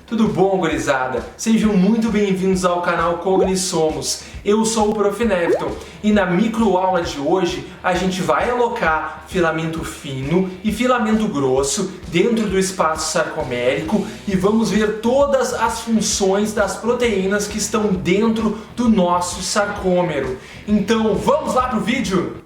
Tudo bom, gurizada? Sejam muito bem-vindos ao canal Cognissomos. Eu sou o Prof. Neviton e na microaula de hoje a gente vai alocar filamento fino e filamento grosso dentro do espaço sarcomérico e vamos ver todas as funções das proteínas que estão dentro do nosso sarcômero. Então vamos lá pro vídeo?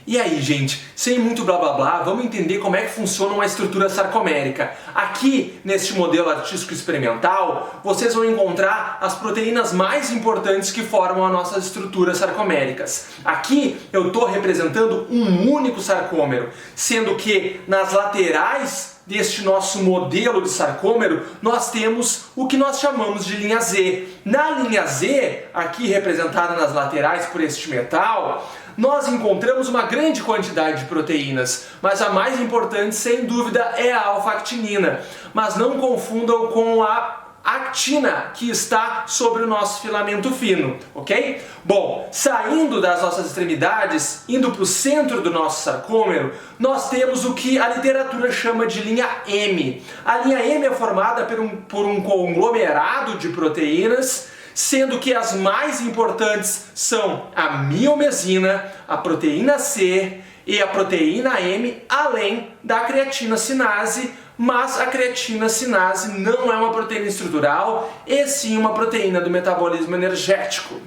E aí, gente, sem muito blá blá blá, vamos entender como é que funciona uma estrutura sarcomérica. Aqui, neste modelo artístico experimental, vocês vão encontrar as proteínas mais importantes que formam as nossas estruturas sarcoméricas. Aqui eu estou representando um único sarcômero, sendo que nas laterais deste nosso modelo de sarcômero, nós temos o que nós chamamos de linha Z. Na linha Z, aqui representada nas laterais por este metal, nós encontramos uma grande quantidade de proteínas, mas a mais importante, sem dúvida, é a alfa-actinina. Mas não confundam com a actina que está sobre o nosso filamento fino, ok? Bom, saindo das nossas extremidades, indo para o centro do nosso sarcômero, nós temos o que a literatura chama de linha M. A linha M é formada por um conglomerado de proteínas, sendo que as mais importantes são a miomesina, a proteína C e a proteína M, além da creatina sinase, mas a creatina sinase não é uma proteína estrutural, e sim uma proteína do metabolismo energético.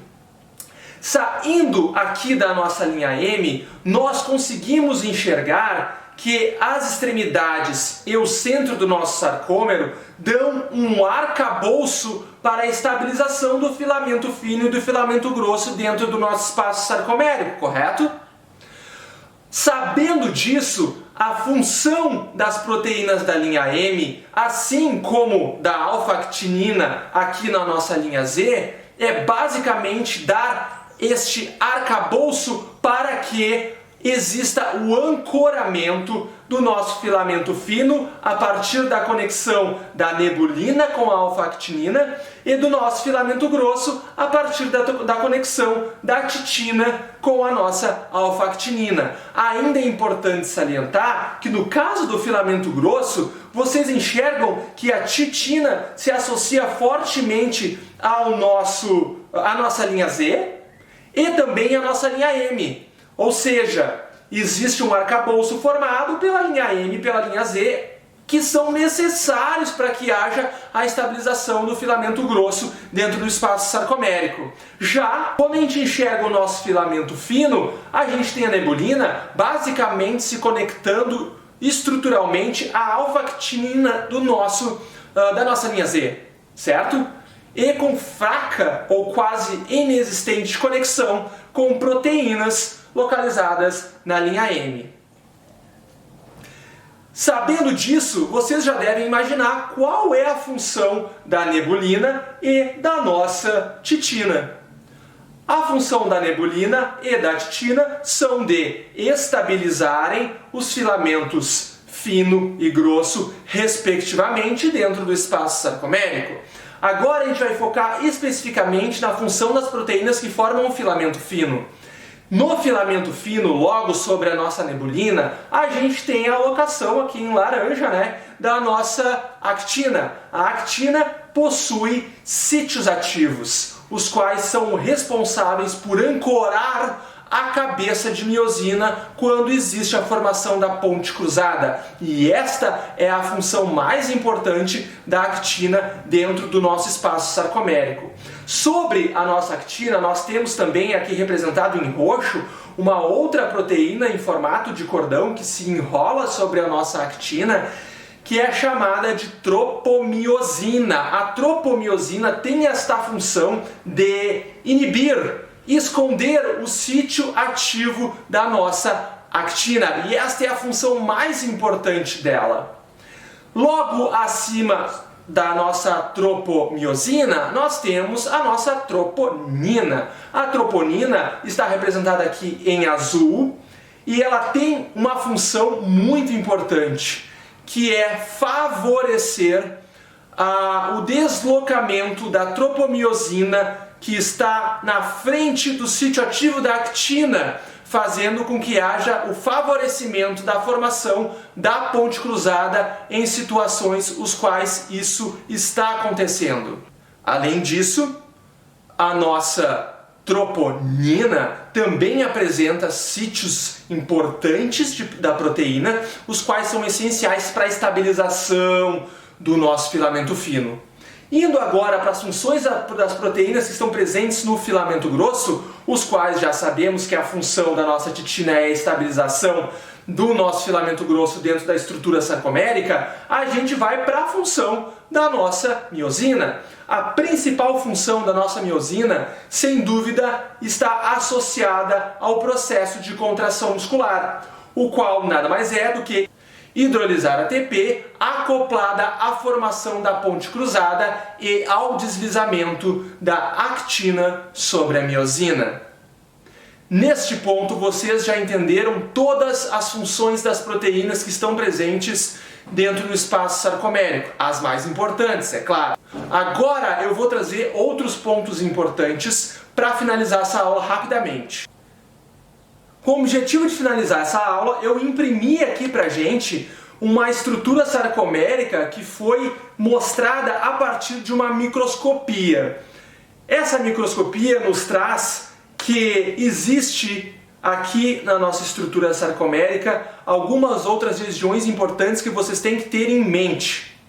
Saindo aqui da nossa linha M, nós conseguimos enxergar que as extremidades e o centro do nosso sarcômero dão um arcabouço para a estabilização do filamento fino e do filamento grosso dentro do nosso espaço sarcomérico, correto? Sabendo disso, a função das proteínas da linha M, assim como da alfa-actinina aqui na nossa linha Z, é basicamente dar este arcabouço para que exista o ancoramento do nosso filamento fino a partir da conexão da nebulina com a alfa-actinina e do nosso filamento grosso a partir da conexão da titina com a nossa alfa-actinina. Ainda é importante salientar que no caso do filamento grosso, vocês enxergam que a titina se associa fortemente à nossa linha Z e também à nossa linha M. Ou seja, existe um arcabouço formado pela linha M e pela linha Z que são necessários para que haja a estabilização do filamento grosso dentro do espaço sarcomérico. Já quando a gente enxerga o nosso filamento fino, a gente tem a nebulina basicamente se conectando estruturalmente à alfa-actinina da nossa linha Z, certo? E com fraca ou quase inexistente conexão com proteínas localizadas na linha M. Sabendo disso, vocês já devem imaginar qual é a função da nebulina e da nossa titina. A função da nebulina e da titina são de estabilizarem os filamentos fino e grosso, respectivamente, dentro do espaço sarcomérico. Agora a gente vai focar especificamente na função das proteínas que formam o filamento fino. No filamento fino, logo sobre a nossa nebulina, a gente tem a alocação aqui em laranja, da nossa actina. A actina possui sítios ativos, os quais são responsáveis por ancorar a cabeça de miosina quando existe a formação da ponte cruzada. E esta é a função mais importante da actina dentro do nosso espaço sarcomérico. Sobre a nossa actina, nós temos também aqui representado em roxo uma outra proteína em formato de cordão que se enrola sobre a nossa actina, que é chamada de tropomiosina. A tropomiosina tem esta função de esconder o sítio ativo da nossa actina, e esta é a função mais importante dela. Logo acima da nossa tropomiosina, nós temos a nossa troponina. A troponina está representada aqui em azul e ela tem uma função muito importante, que é favorecer o deslocamento da tropomiosina que está na frente do sítio ativo da actina, fazendo com que haja o favorecimento da formação da ponte cruzada em situações os quais isso está acontecendo. Além disso, a nossa troponina também apresenta sítios importantes da proteína, os quais são essenciais para a estabilização do nosso filamento fino. Indo agora para as funções das proteínas que estão presentes no filamento grosso, os quais já sabemos que a função da nossa titina é a estabilização do nosso filamento grosso dentro da estrutura sarcomérica, a gente vai para a função da nossa miosina. A principal função da nossa miosina, sem dúvida, está associada ao processo de contração muscular, o qual nada mais é do que hidrolisar ATP acoplada à formação da ponte cruzada e ao deslizamento da actina sobre a miosina. Neste ponto, vocês já entenderam todas as funções das proteínas que estão presentes dentro do espaço sarcomérico, as mais importantes, é claro. Agora eu vou trazer outros pontos importantes para finalizar essa aula rapidamente. Com o objetivo de finalizar essa aula, eu imprimi aqui pra gente uma estrutura sarcomérica que foi mostrada a partir de uma microscopia. Essa microscopia nos traz que existe aqui na nossa estrutura sarcomérica algumas outras regiões importantes que vocês têm que ter em mente.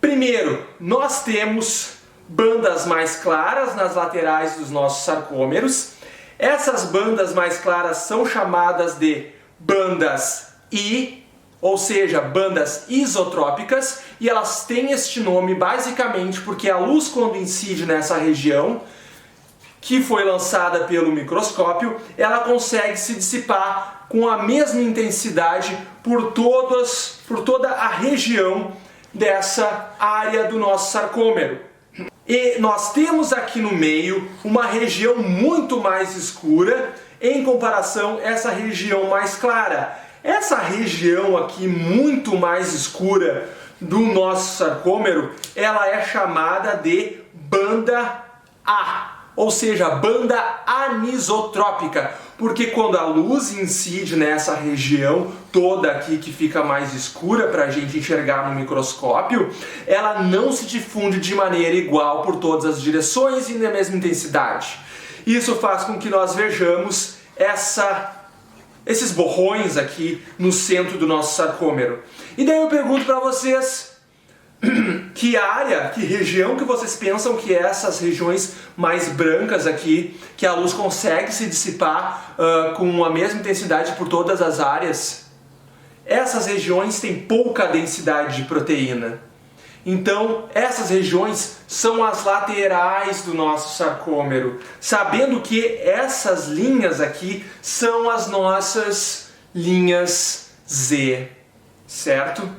Primeiro, nós temos bandas mais claras nas laterais dos nossos sarcômeros. Essas bandas mais claras são chamadas de bandas I, ou seja, bandas isotrópicas, e elas têm este nome basicamente porque a luz, quando incide nessa região, que foi lançada pelo microscópio, ela consegue se dissipar com a mesma intensidade por toda a região dessa área do nosso sarcômero. E nós temos aqui no meio uma região muito mais escura em comparação a essa região mais clara. Essa região aqui muito mais escura do nosso sarcômero, ela é chamada de banda A, ou seja, banda anisotrópica, porque quando a luz incide nessa região toda aqui que fica mais escura para a gente enxergar no microscópio, ela não se difunde de maneira igual por todas as direções e na mesma intensidade. Isso faz com que nós vejamos esses borrões aqui no centro do nosso sarcômero. E daí eu pergunto para vocês, que área, que região que vocês pensam que é essas regiões mais brancas aqui, que a luz consegue se dissipar com a mesma intensidade por todas as áreas? Essas regiões têm pouca densidade de proteína. Então, essas regiões são as laterais do nosso sarcômero, sabendo que essas linhas aqui são as nossas linhas Z, certo?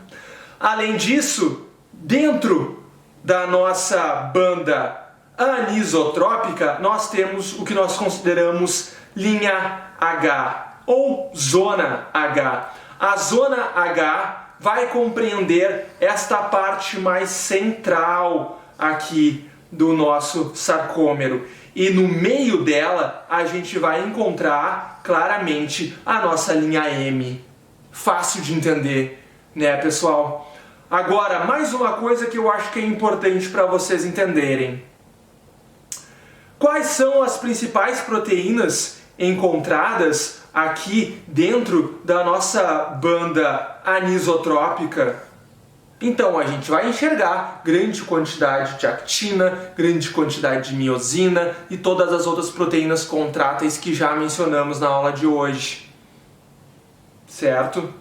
Além disso, dentro da nossa banda anisotrópica, nós temos o que nós consideramos linha H ou zona H. A zona H vai compreender esta parte mais central aqui do nosso sarcômero. E no meio dela a gente vai encontrar claramente a nossa linha M. Fácil de entender, né, pessoal? Agora, mais uma coisa que eu acho que é importante para vocês entenderem. Quais são as principais proteínas encontradas aqui dentro da nossa banda anisotrópica? Então, a gente vai enxergar grande quantidade de actina, grande quantidade de miosina e todas as outras proteínas contráteis que já mencionamos na aula de hoje. Certo?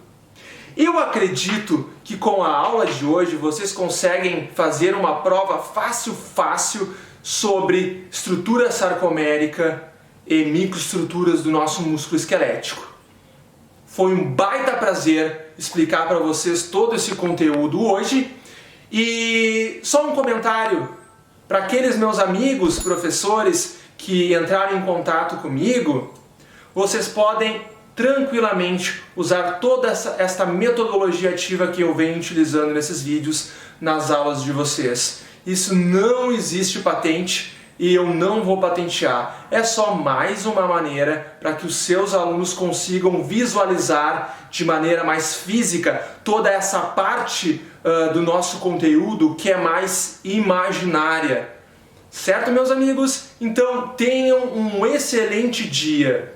Eu acredito que com a aula de hoje vocês conseguem fazer uma prova fácil sobre estrutura sarcomérica e microestruturas do nosso músculo esquelético. Foi um baita prazer explicar para vocês todo esse conteúdo hoje. E só um comentário para aqueles meus amigos professores que entraram em contato comigo, vocês podem tranquilamente usar toda esta metodologia ativa que eu venho utilizando nesses vídeos nas aulas de vocês. Isso não existe patente, e eu não vou patentear. É só mais uma maneira para que os seus alunos consigam visualizar de maneira mais física toda essa parte do nosso conteúdo que é mais imaginária. Certo, meus amigos? Então tenham um excelente dia!